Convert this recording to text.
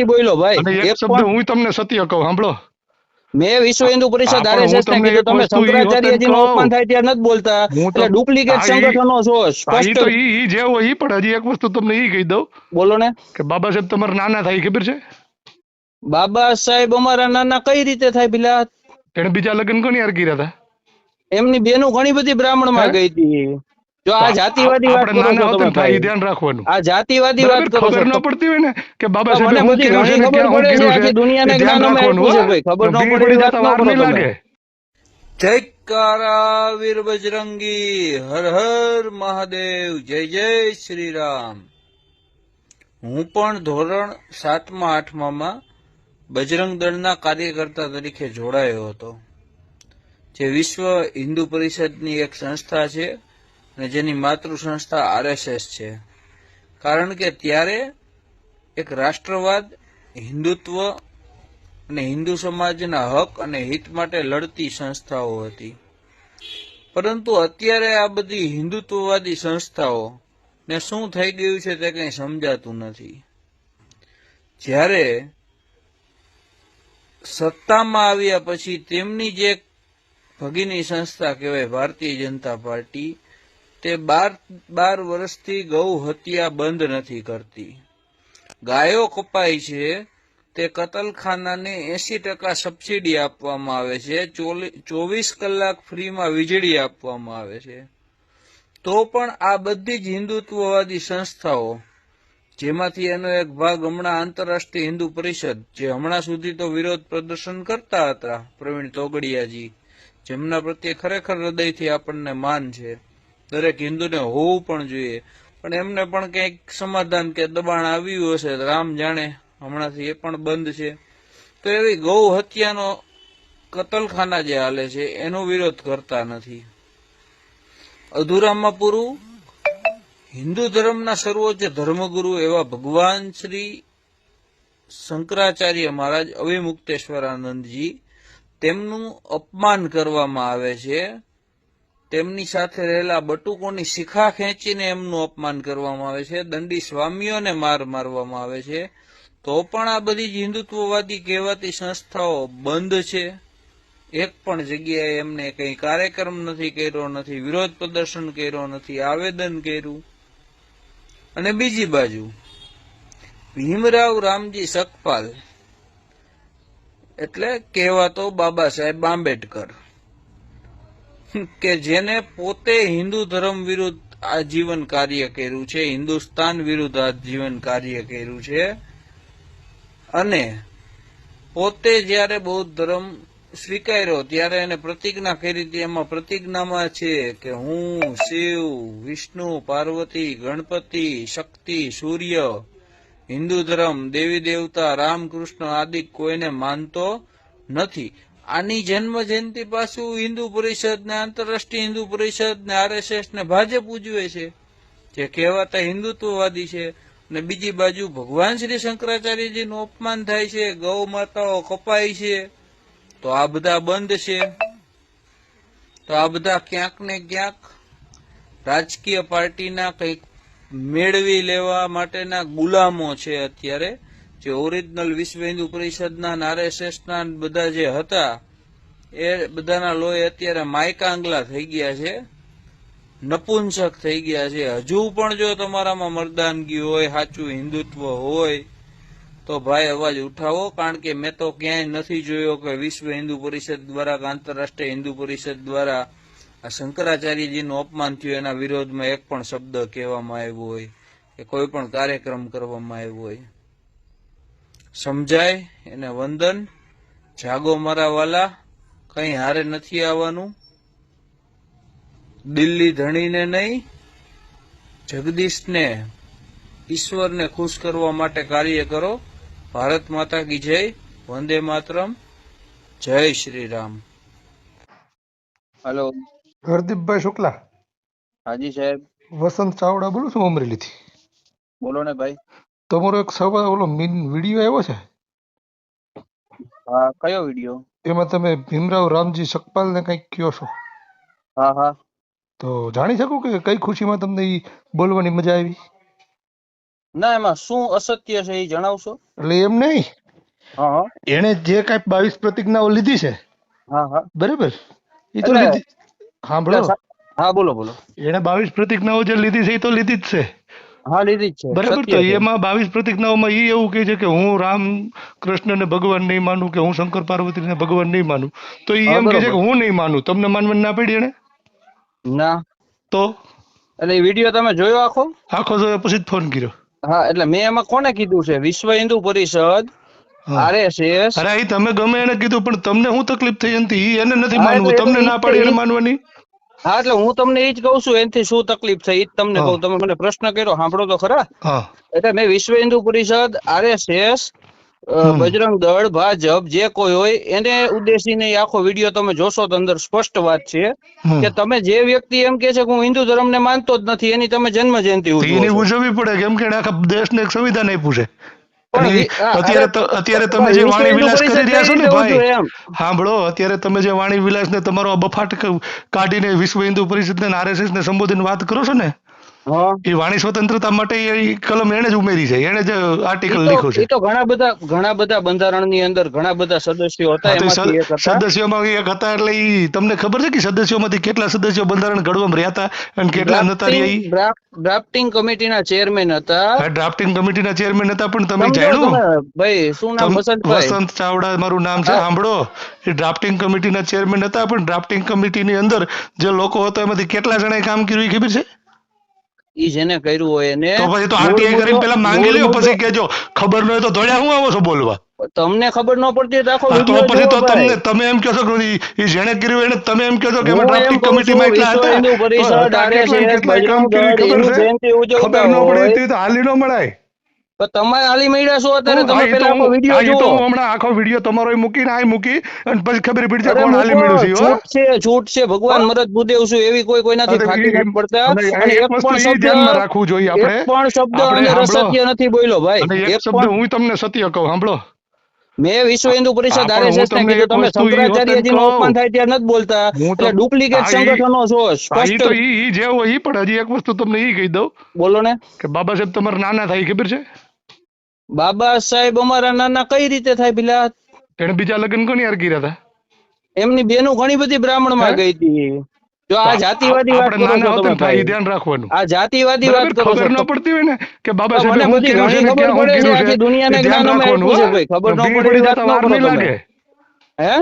બોલ્યો ભાઈ, અને એક એક શબ્દ પણ. હું તમને સત્ય કહું, સાંભળો. મેં વિશ્વ હિન્દુ હા, પરિષદ પણ હું આરએસએસ ને તમને કીધું, એક તમે વસ્તુ ઈ વતન શંકરાચાર્યજી નું અપમાન કહું. થાય ત્યારે નથી બોલતા, હું એટલે તમ ડુપ્લિકેટ હા સંગઠનો છો ઈ સ્પષ્ટ. તો ઈ જે હોય ઈ, પણ હજી એક વસ્તુ તમને ઈ કહી દઉં બોલો ને. કે બાબા સાહેબ તમારા નાના થાય, ખબર છે? બાબા સાહેબ અમારા નાના કઈ રીતે થાય પેલા? એને બીજા લગ્ન કોની હારે કર્યા હતા? એમની બેનું ઘણી બધી બ્રાહ્મણ હે? માં ગઈ હતી. જો તો આ જાતિવાદી વાત આપણે કરો છો નાના હોત તમે ને થાય ભાઈ, ઈ ધ્યાન રાખવાનું. આ જાતિવાદી વાત બરાબર, કરો ખબર છો ન તો. પડતી હોય ને કે બાબા તો સાહેબે મને શું બધી કર્યું છે ઘણી ને ખબર ક્યાં શું પડે છે, કર્યું છે, આખી દુનિયાને એ ધ્યાન જ્ઞાન અમે રાખવાનું. આપ્યું હો, છે ભાઈ, ખબર ન ભીડ પડે પડી એવી વાત જતા ન વાર કરો નહીં તમે. લાગે. જયકારા વીર બજરંગી, હર હર મહાદેવ, જય જય શ્રી રામ. હું પણ ધોરણ 7માં 8માં બજરંગ દળના કાર્યકર્તા તરીકે જોડાયો હતો, જે વિશ્વ હિન્દુ પરિષદની એક સંસ્થા છે અને જેની માતૃ સંસ્થા આરએસએસ છે. કારણ કે ત્યારે એક રાષ્ટ્રવાદ, હિન્દુત્વ અને હિન્દુ સમાજના હક અને હિત માટે લડતી સંસ્થાઓ હતી. પરંતુ અત્યારે આ બધી હિન્દુત્વવાદી સંસ્થાઓ ને શું થઈ ગયું છે તે કંઈ સમજાતું નથી. જ્યારે સત્તામાં આવ્યા પછી તેમની જે ભગીની સંસ્થા કહેવાય ભારતીય જનતા પાર્ટી, તે 12 વર્ષથી ગૌ હત્યા બંધ નથી કરતી. ગાયો કપાય છે, તે કતલખાનાને 80% સબસિડી આપવામાં આવે છે, 24 કલાક ફ્રીમાં વીજળી આપવામાં આવે છે. તો પણ આ બધી જ હિન્દુત્વવાદી સંસ્થાઓ, જેમાંથી એનો એક ભાગ હમણાં આંતરરાષ્ટ્રીય હિન્દુ પરિષદ, જે હમણાં સુધી તો વિરોધ પ્રદર્શન કરતા હતા, પ્રવીણ તોગડિયાજી, જેમના પ્રત્યે ખરેખર હૃદયથી આપણને માન છે, દરેક હિન્દુને હોવું પણ જોઈએ, પણ એમને પણ કંઈક સમાધાન કે દબાણ આવ્યું હશે, રામ જાણે, હમણાંથી એ પણ બંધ છે. તો એવી ગૌ હત્યાનો કતલખાના જે હાલે છે એનો વિરોધ કરતા નથી. અધૂરામાં પૂરું, હિન્દુ ધર્મના સર્વોચ્ચ ધર્મગુરુ એવા ભગવાન શ્રી શંકરાચાર્ય મહારાજ અવિમુક્તેશ્વરાનંદજી, તેમનું અપમાન કરવામાં આવે છે. તેમની સાથે રહેલા બટુકોની શિખા ખેંચીને એમનું અપમાન કરવામાં આવે છે. દંડી સ્વામીઓને મારવામાં આવે છે. તો પણ આ બધી જ હિન્દુત્વવાદી કહેવાતી સંસ્થાઓ બંધ છે. એક પણ જગ્યાએ એમને કંઈ કાર્યક્રમ નથી કર્યો, નથી વિરોધ પ્રદર્શન કર્યો, નથી આવેદન કર્યું. અને બીજી બાજુ ભીમરાવ રામજી સકપાલ, એટલે કહેવાતો બાબા સાહેબ આંબેડકર, કે જેને પોતે હિન્દુ ધર્મ વિરુદ્ધ આજીવન કાર્ય કર્યું છે, હિન્દુસ્તાન વિરુદ્ધ આજીવન કાર્ય કર્યું છે, અને પોતે જ્યારે બૌદ્ધ ધર્મ સ્વીકાર્યો ત્યારે એને પ્રતિજ્ઞા કરી હતી. એમાં પ્રતિજ્ઞામાં છે કે હું શિવ, વિષ્ણુ, પાર્વતી, ગણપતિ, શક્તિ, સૂર્ય, હિન્દુ ધર્મ, દેવી દેવતા, રામકૃષ્ણ આદિ કોઈને માનતો નથી. આની જન્મ જયંતિ પાછું હિન્દુ પરિષદ ને આંતરરાષ્ટ્રીય હિન્દુ પરિષદ ને આરએસએસ ને ભાજપ ઉજવે છે, જે કહેવાતા હિન્દુત્વવાદી છે. અને બીજી બાજુ ભગવાન શ્રી શંકરાચાર્યજીનું અપમાન થાય છે, ગૌ માતાઓ કપાય છે. તો આ બધા બંધ છે. તો આ બધા ક્યાંક ને ક્યાંક રાજકીય પાર્ટીના કંઈક મેળવી લેવા માટેના ગુલામો છે અત્યારે, જે ઓરિજિનલ વિશ્વ હિન્દુ પરિષદના આરએસએસના બધા જે હતા એ બધાના લોહી અત્યારે માયકાંગલા થઈ ગયા છે, નપુંસક થઈ ગયા છે. હજુ પણ જો તમારામાં મર્દાનગી હોય, સાચું હિન્દુત્વ હોય, તો ભાઈ અવાજ ઉઠાવો. કારણ કે મેં તો ક્યાંય નથી જોયો કે વિશ્વ હિન્દુ પરિષદ દ્વારા કે આંતરરાષ્ટ્રીય હિન્દુ પરિષદ દ્વારા આ શંકરાચાર્યજીનું અપમાન થયું એના વિરોધમાં એક પણ શબ્દ કહેવામાં આવ્યો હોય કે કોઈ પણ કાર્યક્રમ કરવામાં આવ્યો હોય. સમજાય એને વંદન. જાગો મારા વાલા, કંઈ હારે નથી આવવાનું. દિલ્હી ધણીને નહીં, જગદીશને, ઈશ્વરને ખુશ કરવા માટે કાર્ય કરો. ભારત માતા કી જય. વંદે માતરમ. જય શ્રી રામ. હલો. હરદીપભાઈ શુક્લા, હાજી સાહેબ. વસંત ચાવડા બોલું છું, અમરેલીથી. બોલો ને ભાઈ. તમારો એક સવાલ, ઓલો વિડીયો આવ્યો છે, હા, કયો વિડીયો? એમાં તમે ભીમરાવ રામજી સકપાલને કંઈક કહો છો, હા હા. તો જાણી શકું કે કઈ ખુશીમાં તમને ઈ બોલવાની મજા આવી? ના એમાં શું અસત્ય છે એ જણાવશો? એટલે એમ નહીં, હા હા એને જે કાંઈ 22 પ્રતિજ્ઞાઓ લીધી છે હા હા બરાબર, એ તો એટલે લીધી. સાંભળો, હા બોલો બોલો. એને 22 પ્રતિજ્ઞાઓ જે લીધી છે એ તો લીધી જ છે હા લીધી જ છે, બરાબર. તો સત્ય છે. એમાં 22 પ્રતિજ્ઞાઓમાં એ એવું કહે છે કે હું રામ કૃષ્ણને ભગવાન નહીં માનું, કે હું શંકર પાર્વતીને ભગવાન નહીં માનું. તો એ હા એમ કહે છે બરોબર. કે હું નહીં માનું. તમને માનવાની ના પડી એને? ના તો એટલે એ વિડીયો તમે જોયો આખો? આખો જોયો પછી જ ફોન કર્યો. હા એટલે મેં એમાં કોને કીધું છે? વિશ્વ હિન્દુ પરિષદ, હા, RSS. અરે એ તમે ગમે એને કીધું, પણ તમને શું તકલીફ થઈ એનાથી? ઈ એને નથી હા માનવું, એટલે તમને ના પાડી એને માનવાની. હા એટલે હું તમને એ જ કહું છું, એનાથી શું તકલીફ થઈ એ જ તમને હા કહું. તમે મને પ્રશ્ન કર્યો, સાંભળો તો ખરા. હા એટલે મેં વિશ્વ હિન્દુ પરિષદ, RSS, હમ. બજરંગ દળ, ભાજપ જે કોઈ હોય એને ઉદ્દેશીને એ આખો વિડીયો તમે જોશો તો અંદર સ્પષ્ટ વાત છે હમ. કે તમે જે વ્યક્તિ એમ કે છે કે હું હિન્દુ ધર્મને માનતો જ નથી, એની તમે જન્મ જયંતિ તો ઉજવો એની છો. ઉજવવી પડે, કેમ કે એને આખા દેશને એક સંવિધાન આપ્યું છે. અને પણ અત્યારે તમે જે વિશ્વ વાણી હિન્દુ વિલાસ કરી પરિષદ રહ્યા કઈ છો ને રીતે ભાઈ, ઉજવે એમ? સાંભળો, અત્યારે તમે જે વાણી વિલાસ ને તમારો આ બફાટ કાઢીને વિશ્વ હિન્દુ પરિષદ ને RSS ને સંબોધીને વાત કરો છો ને, હા એ વાણી સ્વતંત્રતા માટે એ કલમ એને જ ઉમેરી છે, એને જ આર્ટિકલ લખ્યો છે. એ તો ઘણા બધા બંધારણની અંદર ઘણા બધા સદસ્યો હતા, હા, તો એમાંથી એક હતા. સદસ્યોમાં એક હતા. એટલે ઈ તમને ખબર છે કે સદસ્યોમાંથી કેટલા સદસ્યો બંધારણ ઘડવામાં રહ્યા હતા અને કેટલા નતા રહ્યા? ઈ ડ્રાફ્ટિંગ કમિટીના ચેરમેન હતા. હા, ડ્રાફ્ટિંગ કમિટીના ચેરમેન હતા. પણ તમે સમજો જાણ્યું, તમે ભાઈ, શું નામ? વસંતભાઈ. વસંત ચાવડા મારું નામ છે. હા, સાંભળો, એ ડ્રાફ્ટિંગ કમિટીના ચેરમેન હતા, પણ ડ્રાફ્ટિંગ કમિટીની અંદર જે લોકો હતા એમાંથી કેટલા જણાએ કામ કર્યું એ ખબર છે? ઈ જેને કર્યું હોય એને તો પછી તો મૂળ RTI કરીને પેલા માંગી લ્યો, મુદ્દો પછી કેજો. ખબર ન હોય તો દોડ્યા હું આવો છો બોલવા? તમને ખબર ન પડતી હોય તો આખો હા, તો વિડીયો પછી જુઓ તો ભાઈ. તમે એમ કહો છો કે ઈ જેણે કર્યું એને તમે એમ કહો છો કે અમે હું એમ ડ્રાફ્ટિંગ કઉ છું, કમિટીમાં એટલા વિશ્વ હતા. હિન્દુ તો પરિષદ, હતા કેટલા ને RSS, કેટલાય કામ બજરંગ કર્યું દળ ખબર હિન્દુ છે? જયંતિ ખબર ઉજવતા ન પડી હોય તો હાલી ન મળાય. તો તમે હાલી મળ્યા છો અત્યારે. હા, તમે એ તો પેલા આખો વિડીયો હું જુઓ. હમણાં આખો વિડીયો તમારો મૂકીને આ મૂકી અને પછી ખબર પડી જાય અરે કોણ હાલી મૂકો, મળ્યું છે. હો, છૂટ છે. ભગવાન મરદ ભૂદેવ છું, એવી કોઈનાથી ફાટી નથી પડતા. અને અને એક વસ્તુ એ ધ્યાનમાં રાખવું જોઈએ એક પણ શબ્દ આપણે અંદર સાંભળો, અસત્ય નથી બોલ્યો ભાઈ. અને એક એક શબ્દ પણ. હું તમને સત્ય કહું, સાંભળો. મેં વિશ્વ હિન્દુ પરિષદ, પણ હું RSS ને તમને કીધું. એક તમે વસ્તુ ઈ હોત શંકરાચાર્યજી નું અપમાન કહું. થાય ત્યારે નથી બોલતા. હું એટલે તો ડુપ્લિકેટ સંગઠનો છો, ઈ સ્પષ્ટ. તો ઈ જે હોય ઈ, પણ હજી એક વસ્તુ તમને ઈ કહી દઉં બોલો ને. કે બાબા સાહેબ તમારા નાના થાય ખબર છે? બાબા સાહેબ અમારા નાના કઈ રીતે થાય પેલા? એને બીજા લગ્ન કોની હારે કર્યા હતા? એમની બેનું ઘણી બધી બ્રાહ્મણ હે? માં ગઈ હતી. જો આ જાતિવાદી વાત આપણે કરો છો નાના હોત તમે ને થાય ભાઈ. એ ધ્યાન રાખવાનું. આ જાતિવાદી વાત બરાબર, કરો છો. ખબર ન પડતી હોય ને કે બાબા તો સાહેબે મને હું બધી કર્યું છે ઘણી ને ખબર ક્યાં હું પડે છે. કર્યું છે, આખી દુનિયાને એ જ્ઞાન ધ્યાન અમે રાખવાનું. આપ્યું છે ભાઈ. ખબર ન ભીડ પડે પડી એવી વાત જતા ન વાર કરો નહીં તમે. લાગે. હે?